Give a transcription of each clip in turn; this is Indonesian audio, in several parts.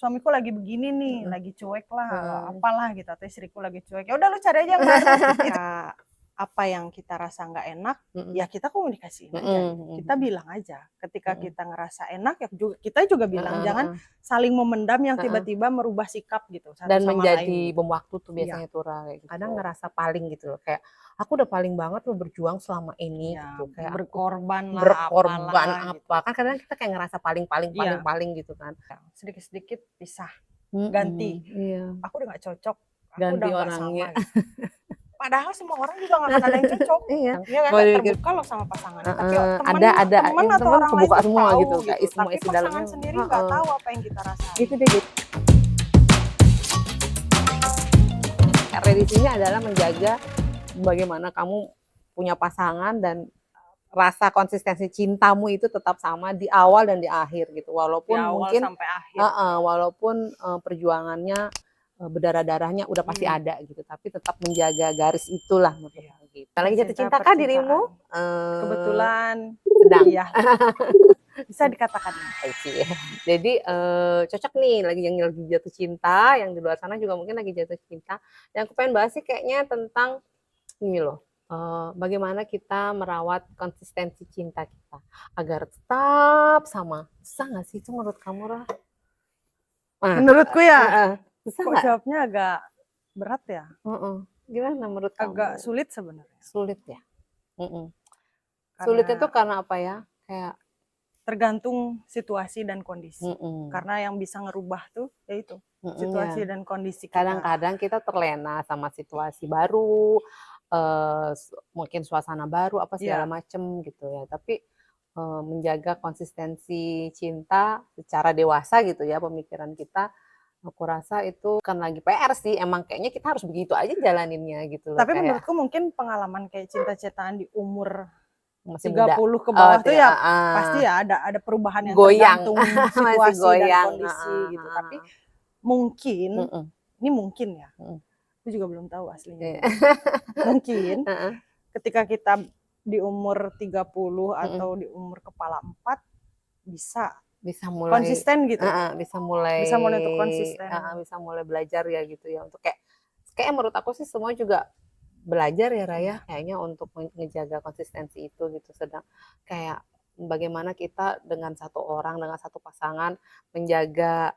suamiku lagi begini nih, lagi cuek lah, Heeh. apalah gitu, atau istriku lagi cuek, ya udah lu cari aja yang baru. Apa yang kita rasa nggak enak, Mhm. ya kita komunikasiin aja Mhm, gitu. mhm, Kita mhm. bilang aja. Ketika Mhm. kita ngerasa enak, ya kita juga bilang. Heeh, Jangan heeh. saling memendam yang Heeh. tiba-tiba merubah sikap gitu satu Dan sama lain menjadi gitu. bom waktu tuh Iya, biasanya tuh, Ra, kayak kadang betul. ngerasa paling gitu loh, kayak, "Aku udah paling banget loh berjuang selama ini," Iya, gitu, kayak aku berkorban lah, berkorban apalah gitu. apa, kan kadang kita kayak ngerasa paling paling paling Iya, paling gitu kan. sedikit-sedikit pisah, ganti. Mhm, iya, Aku udah nggak cocok, aku udah ganti nggak orangnya. sama gitu. Padahal semua orang juga nggak akan ada yang cocok, Iya, ya kan? kalau Nggak dipikir terbuka loh sama pasangannya. Tapi heeh, temen ada, temen yang atau temen orang lain kebuka tuh semua gitu, tahu kayak gitu. semua Tapi isi pasangan dalamnya sendiri nggak heeh, tahu apa yang kita rasain. itu dia gitu. Di sini adalah menjaga bagaimana kamu punya pasangan dan rasa konsistensi cintamu itu tetap sama di awal dan di akhir gitu. Di Walaupun awal mungkin sampai akhir. heeh, walaupun, perjuangannya, berdarah-darahnya udah pasti Hmm, ada gitu, tapi tetap menjaga garis itulah menurut iya. aku gitu. Lagi jatuh Cinta cintakah dirimu? percintaan. Kebetulan, Sedang? iya, bisa dikatakan iya. I see. Jadi, cocok nih lagi jatuh cinta, yang di luar sana juga mungkin lagi jatuh cinta. Yang aku pengen bahas sih kayaknya tentang ini loh, bagaimana kita merawat konsistensi cinta kita, agar tetap sama. Susah nggak sih itu menurut kamu, Ra? Nah, Menurutku ya, heeh, susah kok nggak? jawabnya agak berat ya, Heeh, gimana menurut agak kamu? sulit sebenarnya. Sulit ya? Mhm. Sulitnya tuh Karena karena apa ya? Kayak tergantung situasi dan kondisi. mhm, Karena yang bisa ngerubah tuh yaitu ya. situasi dan kondisi kita. Kadang-kadang kita terlena sama situasi baru, mungkin suasana baru, apa segala Iya, macem gitu ya. Tapi, menjaga konsistensi cinta secara dewasa gitu ya, pemikiran kita, aku rasa itu bukan lagi PR sih, emang kayaknya kita harus begitu aja jalaninnya gitu loh, tapi kayak menurutku mungkin pengalaman kayak cinta-cintaan di umur masih muda. 30 ke Oh, bawah tuh tidak ya heeh, pasti ya ada perubahan yang goyang, tergantung masih situasi dan goyang, heeh, kondisi gitu. Tapi heeh, mungkin, mhm, ini mungkin ya, mhm, aku juga belum tahu aslinya iya, gimana. Mungkin heeh, ketika kita di umur 30 mhm. atau di umur kepala 4 bisa Bisa mulai konsisten gitu. heeh, Bisa mulai untuk konsisten. bisa mulai belajar ya gitu ya untuk kayak menurut aku sih semua juga belajar ya, Raya Iya. kayaknya untuk ngejaga konsistensi itu gitu, kayak bagaimana kita dengan satu orang, dengan satu pasangan menjaga,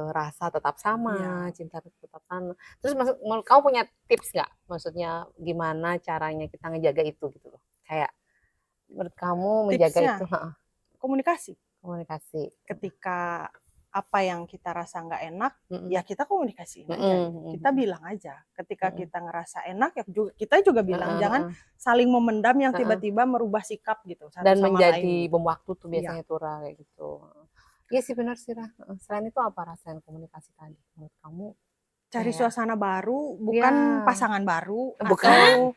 rasa tetap sama, Iya. cinta tetap sama. Terus menurut kamu punya tips nggak? Maksudnya gimana caranya kita ngejaga itu gitu loh? Kayak menurut kamu menjaga itu Tipsnya heeh, komunikasi. komunikasi. Ketika apa yang kita rasa nggak enak, Mhm. ya kita komunikasiin Mhm, aja gitu. mhm, Kita mhm. bilang aja. Ketika Mhm. kita ngerasa enak, ya kita juga bilang. Heeh, Jangan heeh, saling memendam yang heeh. tiba-tiba merubah sikap gitu satu Dan sama lain menjadi gitu. bom waktu tuh Iya. biasanya tuh, Ra, kayak gitu. Iya sih benar sih, Ra, heeh. Selain itu apa, Ra, selain komunikasi tadi menurut kamu Cari kayak suasana baru, iya, bukan pasangan baru bukan, atau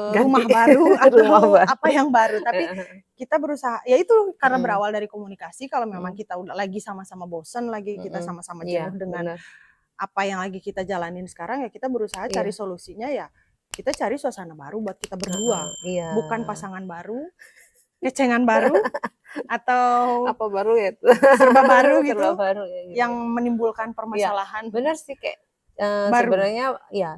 ganti rumah baru rumah atau apa baru. yang baru, tapi Heeh, heeh. kita berusaha ya itu karena Mhm, berawal dari komunikasi. Kalau memang mhm, kita udah lagi sama-sama bosen, lagi kita mhm. sama-sama Iya, jenuh dengan bener, apa yang lagi kita jalanin sekarang, ya kita berusaha cari iya, solusinya, ya kita cari suasana baru buat kita berdua, heeh, iya. bukan pasangan baru, kecengan baru, atau Apa baru ya tuh? serba baru Serba gitu baru ya gitu yang ya. menimbulkan Iya, permasalahan bener sih kayak, baru.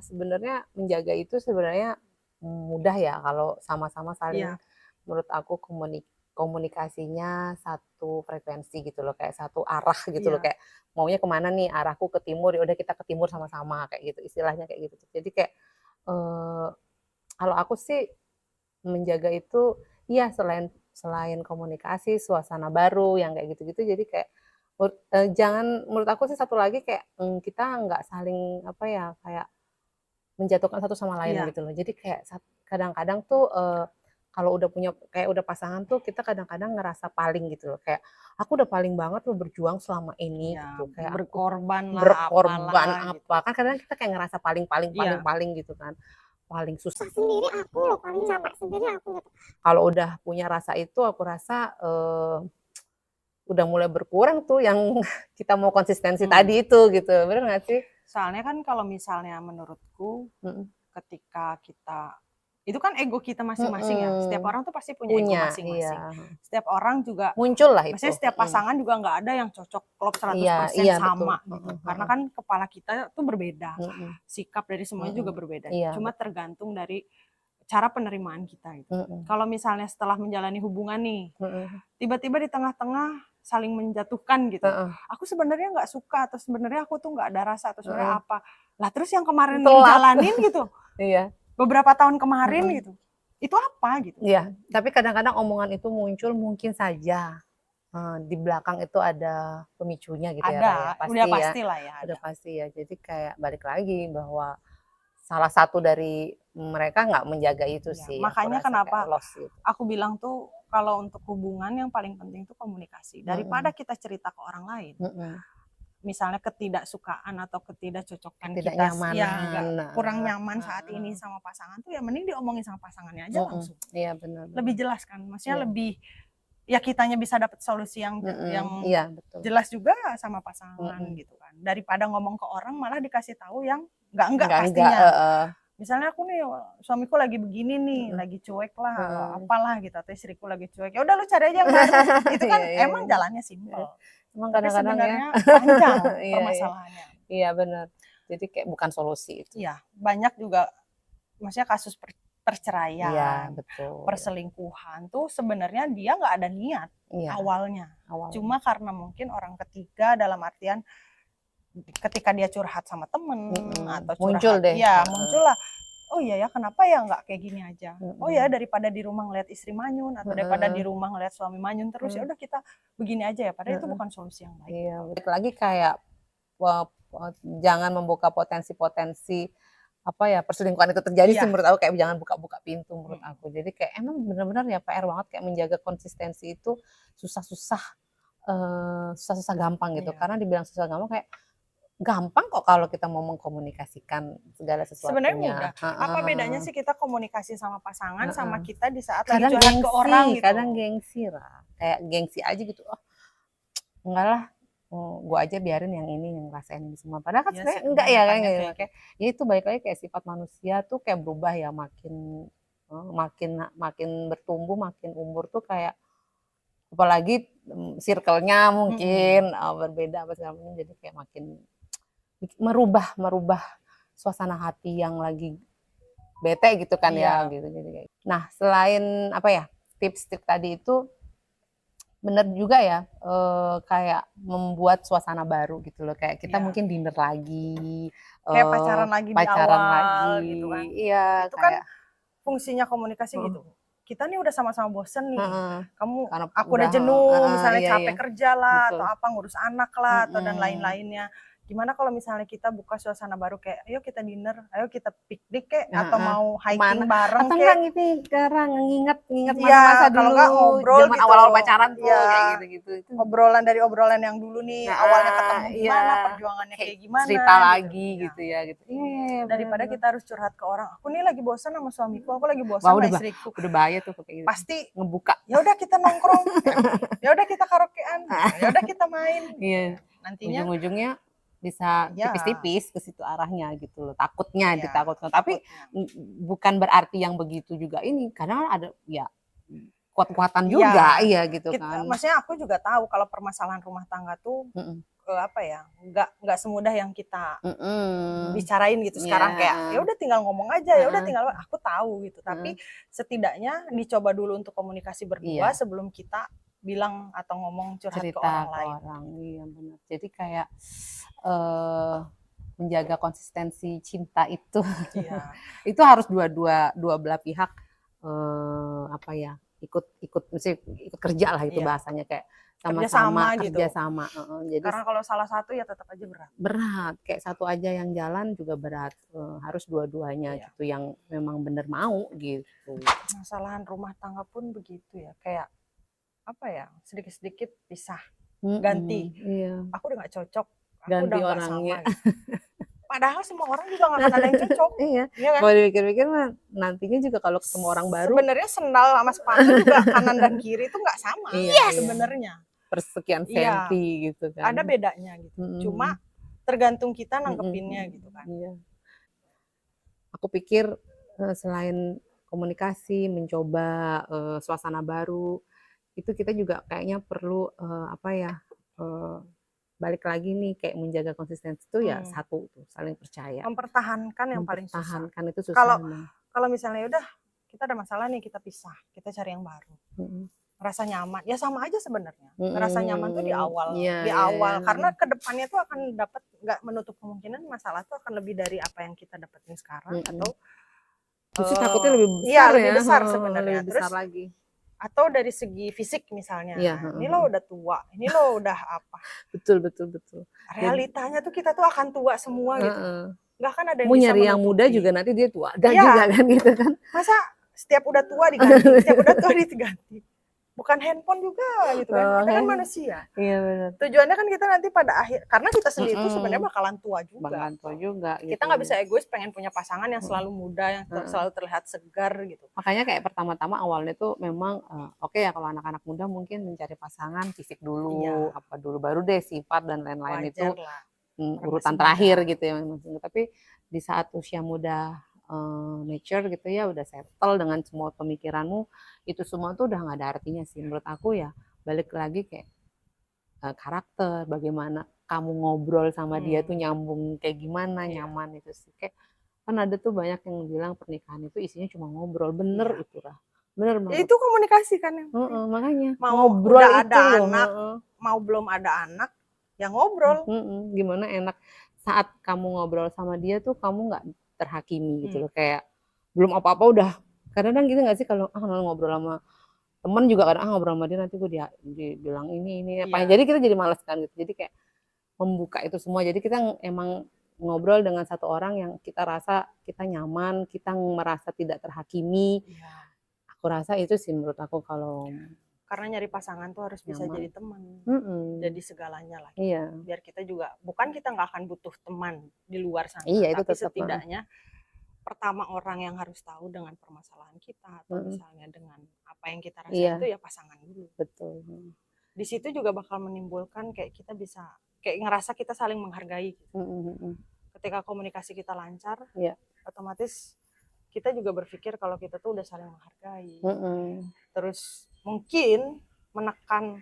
sebenarnya menjaga itu sebenarnya mudah ya kalau sama-sama saling Iya, menurut aku komunikasinya satu frekuensi gitu loh, kayak satu arah gitu loh, iya, kayak maunya kemana nih, arahku ke timur, ya udah kita ke timur sama-sama kayak gitu, istilahnya kayak gitu. Jadi kayak, eee, kalau aku sih menjaga itu, iya selain selain komunikasi, suasana baru yang kayak gitu-gitu, jadi kayak jangan menurut aku sih satu lagi kayak, kita nggak saling apa ya, kayak menjatuhkan satu sama lain iya, gitu loh. Jadi kayak kadang-kadang tuh, kalau udah punya kayak udah pasangan tuh kita kadang-kadang ngerasa paling gitu loh, kayak, "Aku udah paling banget loh berjuang selama ini," iya, gitu, kayak aku berkorban lah, berkorban apalah gitu. apa, kan kadang kita kayak ngerasa paling paling paling Iya, paling gitu kan, paling susah sendiri aku loh, paling capek sendiri aku gitu. Kalau udah punya rasa itu aku rasa, udah mulai berkurang tuh yang kita mau konsistensi mhm. tadi itu gitu, bener nggak sih? Soalnya kan kalau misalnya menurutku Mhm, ketika kita Itu kan ego kita masing-masing ya. Setiap orang tuh pasti punya ego Punya, masing-masing. iya. Setiap orang juga, Muncul lah itu. maksudnya setiap pasangan juga nggak ada yang cocok klop 100% Iya, sama betul. gitu. Karena kan kepala kita tuh berbeda, Mm-mm. sikap dari semuanya juga berbeda. Iya, Cuma tergantung dari cara penerimaan kita gitu. Kalau misalnya setelah menjalani hubungan nih, tiba-tiba di tengah-tengah saling menjatuhkan gitu. Aku sebenarnya nggak suka, atau sebenarnya aku tuh nggak ada rasa, atau sebenarnya apa. Lah terus yang kemarin dijalanin gitu. Iya. Beberapa tahun kemarin gitu. Itu apa gitu? Iya, tapi kadang-kadang omongan itu muncul mungkin saja di belakang itu ada pemicunya gitu ya, Raya. Ada, udah pasti lah ya. Udah pasti ya. Jadi kayak balik lagi bahwa salah satu dari mereka nggak menjaga itu sih. Makanya kenapa aku bilang tuh kalau untuk hubungan yang paling penting tuh komunikasi. Daripada kita cerita ke orang lain. Misalnya ketidaksukaan atau ketidakcocokan kita kurang nyaman saat ini sama pasangan tuh ya mending diomongin sama pasangannya aja langsung. Iya benar. Lebih jelas kan, maksudnya lebih ya kitanya bisa dapat solusi yang jelas juga sama pasangan gitu kan. Daripada ngomong ke orang malah dikasih tahu yang enggak pastinya. Misalnya aku nih suamiku lagi begini nih, lagi cuek lah atau apalah gitu, atau istriku lagi cuek. Ya udah lu cari aja yang baru. Itu kan emang jalannya simpel. Emang kadang-kadang ya panjang permasalahannya. Iya benar. Jadi kayak bukan solusi itu. Iya, banyak juga maksudnya kasus perceraian, iya, betul. perselingkuhan tuh sebenarnya dia nggak ada niat awalnya. Cuma karena mungkin orang ketiga dalam artian ketika dia curhat sama temen atau curhat, muncul lah. Oh iya ya, kenapa ya nggak kayak gini aja? Oh ya, daripada di rumah ngeliat istri manyun atau daripada di rumah ngeliat suami manyun terus, ya udah kita begini aja ya. Padahal itu bukan solusi yang baik. Iya, lagi kayak jangan membuka potensi-potensi perselingkuhan itu terjadi sih menurut aku, kayak jangan buka-buka pintu menurut aku. Jadi kayak emang benar-benar ya PR banget kayak menjaga konsistensi itu susah-susah gampang gitu. Karena dibilang susah gampang kayak gampang kok kalau kita mau mengkomunikasikan segala sesuatunya. Sebenarnya mudah. Apa bedanya sih kita komunikasi sama pasangan sama kita di saat lagi curhat ke orang gitu? Kadang gengsi lah. Kayak gengsi aja gitu. Oh, enggak lah. Gue aja biarin yang ini yang ngerasain ini semua. Padahal kan sebenarnya enggak ya kan gitu. Kayak ya itu balik lagi kayak sifat manusia tuh kayak berubah ya, makin bertumbuh, makin umur tuh kayak apalagi circle-nya mungkin berbeda apa segala macam, jadi kayak makin merubah suasana hati yang lagi bete gitu kan ya gitu. Jadi nah, selain tips-tips tadi itu bener juga ya, kayak membuat suasana baru gitu loh, kayak kita mungkin dinner lagi, kayak pacaran lagi di awal gitu kan. Iya, itu kan fungsinya komunikasi gitu. Kita nih udah sama-sama bosen nih, aku udah jenuh, misalnya capek kerja lah, atau apa ngurus anak lah, atau dan lain-lainnya. Gimana kalau misalnya kita buka suasana baru kayak, ayo kita dinner, ayo kita piknik kek, atau mau hiking bareng atau kek. Ini sekarang nginget masa-masa dulu, kalau nggak ngobrol zaman gitu, awal-awal pacaran tuh kayak gitu-gitu. Obrolan dari obrolan yang dulu nih, awalnya ketemu gimana, perjuangannya kayak gimana. Cerita lagi gitu ya. Gitu. Daripada kita harus curhat ke orang, aku nih lagi bosan sama suamiku, aku lagi bosan sama istriku. Udah bahaya tuh kayak gitu. Pasti ngebuka. Ya udah kita nongkrong, ya udah kita karaokean, ya udah kita main. Nantinya ujung-ujungnya bisa tipis-tipis ke situ arahnya gitu loh. Takutnya ditakutkan. Tapi bukan berarti yang begitu juga ini. Karena ada kuat-kuatan juga gitu kan. Maksudnya aku juga tahu kalau permasalahan rumah tangga tuh nggak semudah yang kita bicarain gitu sekarang kayak ya udah tinggal ngomong aja, ya udah tinggal, aku tahu gitu. Tapi setidaknya dicoba dulu untuk komunikasi berdua sebelum kita bilang atau ngomong curhat ke orang lain. Iya benar. Jadi kayak menjaga konsistensi cinta itu itu harus dua belah pihak ikut kerja lah itu bahasanya, kayak sama-sama kerja sama gitu. Jadi karena kalau salah satu ya tetap aja berat kayak satu aja yang jalan juga berat, harus dua-duanya gitu yang memang bener mau gitu. Masalahan rumah tangga pun begitu ya, kayak sedikit-sedikit pisah, ganti. Aku udah nggak cocok, aku ganti udah orangnya. Sama, gitu. Padahal semua orang juga nggak akan ada yang cocok. Iya kan? Kalau dipikir-pikir mah nantinya juga kalau ketemu orang baru. Sebenarnya sendal sama sepatu juga kanan dan kiri itu nggak sama. Sebenarnya. Persekian senti gitu kan. Ada bedanya gitu. Cuma tergantung kita nanggepinnya gitu kan. Aku pikir selain komunikasi, mencoba suasana baru, itu kita juga kayaknya perlu balik lagi nih kayak menjaga konsistensi itu ya satu tuh saling percaya. Mempertahankan yang paling susah. Mempertahankan itu susah. Kalau misalnya udah kita ada masalah nih, kita pisah, kita cari yang baru. Rasa nyaman, ya sama aja sebenarnya. Rasa nyaman tuh di awal, karena kedepannya tuh akan dapat, nggak menutup kemungkinan masalah tuh akan lebih dari apa yang kita dapetin sekarang, atau justru takutnya lebih besar, lebih besar sebenarnya. Lebih besar lagi. Atau dari segi fisik misalnya, ini lo udah tua, ini lo udah apa? Betul. Realitanya tuh kita tuh akan tua semua gitu. Nggak akan ada yang mau bisa nyari yang muda juga nanti dia tua dan juga kan gitu kan. Masa setiap udah tua diganti, setiap udah tua diganti. Bukan handphone juga gitu kan, kita kan manusia. Iya benar. Tujuannya kan kita nanti pada akhir, karena kita sendiri tuh sebenarnya bakalan tua juga. Gitu. Kita nggak bisa egois pengen punya pasangan yang selalu muda, yang selalu terlihat segar gitu. Makanya kayak pertama-tama awalnya tuh memang oke ya kalau anak-anak muda mungkin mencari pasangan fisik dulu, apa dulu baru deh sifat dan lain-lain itu urutan terakhir gitu ya. Tapi di saat usia muda mature gitu ya, udah settle dengan semua pemikiranmu, itu semua tuh udah nggak ada artinya sih menurut aku ya. Balik lagi kayak karakter, bagaimana kamu ngobrol sama dia tuh nyambung kayak gimana, nyaman itu sih. Kayak kan ada tuh banyak yang bilang pernikahan itu isinya cuma ngobrol, bener itu lah, bener banget. Itu komunikasi kan yang makanya mau ngobrol udah itu ada loh, anak, mau belum ada anak, ya ngobrol. Gimana enak saat kamu ngobrol sama dia tuh kamu nggak terhakimi gitu loh, kayak belum apa-apa udah. Kadang-kadang gitu nggak sih kalau ngobrol sama temen juga kadang ngobrol sama dia nanti gue dibilang ini apa, jadi kita jadi males kan gitu. Jadi kayak membuka itu semua, jadi kita emang ngobrol dengan satu orang yang kita rasa kita nyaman, kita merasa tidak terhakimi. Aku rasa itu sih menurut aku kalau karena nyari pasangan tuh harus bisa jadi teman, jadi segalanya lah. Biar kita juga, bukan kita nggak akan butuh teman di luar sana, tapi setidaknya pertama orang yang harus tahu dengan permasalahan kita atau misalnya dengan apa yang kita rasain itu ya pasangan dulu. Betul. Di situ juga bakal menimbulkan kayak kita bisa kayak ngerasa kita saling menghargai. Ketika komunikasi kita lancar, otomatis kita juga berpikir kalau kita tuh udah saling menghargai. Terus mungkin menekan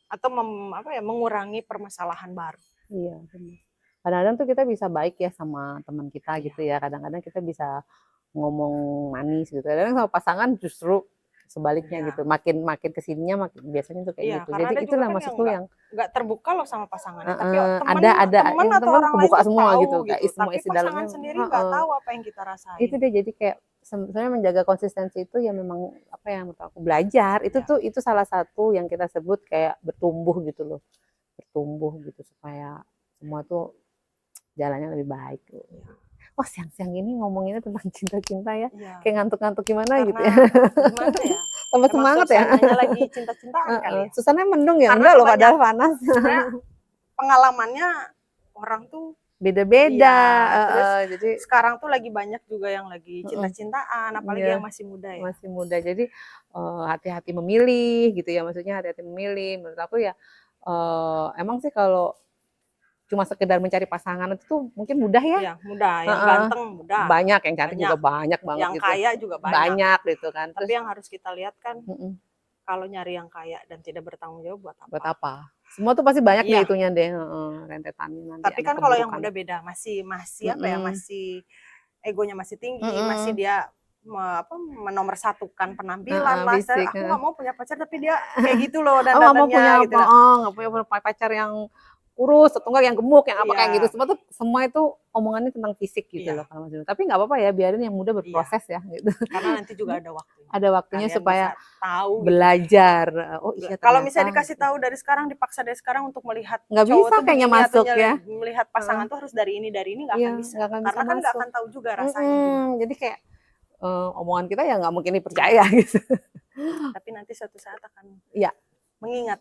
atau mengurangi permasalahan baru. Iya, benar. Kadang-kadang tuh kita bisa baik ya sama teman kita gitu ya. Kadang-kadang kita bisa ngomong manis gitu. Kadang sama pasangan justru sebaliknya gitu. Makin kesininya makin biasanya tuh kayak gitu. Jadi itulah kan maksudku yang nggak terbuka loh sama pasangannya. Tapi teman atau orang lain semua gitu. Kayak tapi pasangan sendiri nggak tahu apa yang kita rasain. Itu deh, jadi kayak sebenarnya menjaga konsistensi itu ya memang apa yang menurut aku belajar. Itu salah satu yang kita sebut kayak bertumbuh gitu loh. Bertumbuh gitu supaya semua tuh jalannya lebih baik. Wah, siang-siang ini ngomonginnya tentang cinta-cinta ya. Kayak ngantuk-ngantuk gimana gitu ya. Gimana ya? Tambah semangat ya. Lagi cinta-cintaan kali ya. Susananya mendung ya. Enggak loh, padahal panas. Pengalamannya orang tuh beda-beda. Terus jadi sekarang tuh lagi banyak juga yang lagi cinta-cintaan, apalagi yang masih muda ya. Masih muda. Jadi hati-hati memilih gitu ya. Maksudnya hati-hati memilih. Menurut aku ya emang sih kalau cuma sekedar mencari pasangan itu tuh mungkin mudah ya. Iya, mudah. Yang ganteng mudah. Banyak, yang cantik juga banyak banget yang gitu. Yang kaya juga banyak. Banyak gitu kan. Tapi yang harus kita lihat kan kalau nyari yang kaya dan tidak bertanggung jawab buat apa? Buat apa? Semua tuh pasti banyak deh itunya deh, rentetannya nanti. Tapi kan kalau yang muda beda, masih apa ya, masih egonya masih tinggi, masih dia menomorsatukan penampilan lah. Aku nggak mau punya pacar tapi dia kayak gitu loh dandanannya gitu. Nggak punya pacar yang kurus atau enggak yang gemuk, yang apa kayak gitu. Semua itu omongannya tentang fisik gitu loh. Tapi nggak apa-apa ya, biarin yang muda berproses ya gitu. Karena nanti juga ada waktunya. Ada waktunya kalian supaya tahu belajar. Gitu. Oh iya. Kalau misalnya dikasih tahu dari sekarang, dipaksa dari sekarang untuk melihat nggak bisa kayaknya masuk ya. Melihat pasangan tuh harus dari ini nggak akan bisa. Karena kan nggak akan tahu juga rasanya. Jadi kayak omongan kita ya nggak mungkin dipercaya gitu. Tapi nanti suatu saat akan mengingat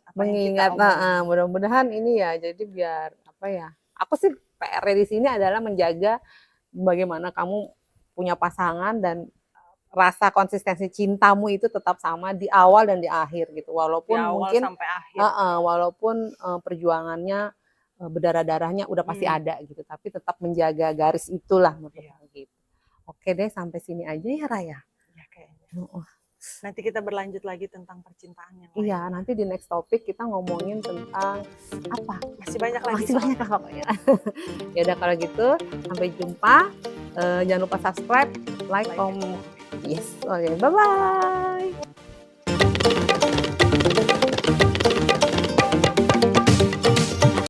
nah, mudah-mudahan ini ya, jadi biar apa ya, aku sih PR di sini adalah menjaga bagaimana kamu punya pasangan dan rasa konsistensi cintamu itu tetap sama di awal dan di akhir gitu, walaupun di awal mungkin sampai akhir. Walaupun perjuangannya berdarah-darahnya udah pasti ada gitu, tapi tetap menjaga garis itulah menurut gitu. Oke deh, sampai sini aja ya Raya. Nanti kita berlanjut lagi tentang percintaan yang lain. Iya, nanti di next topik kita ngomongin tentang apa? Masih banyak lagi. Masih banyak lah pokoknya. Ya udah kalau gitu, sampai jumpa. Jangan lupa subscribe, like, comment. Yes, oke, bye-bye.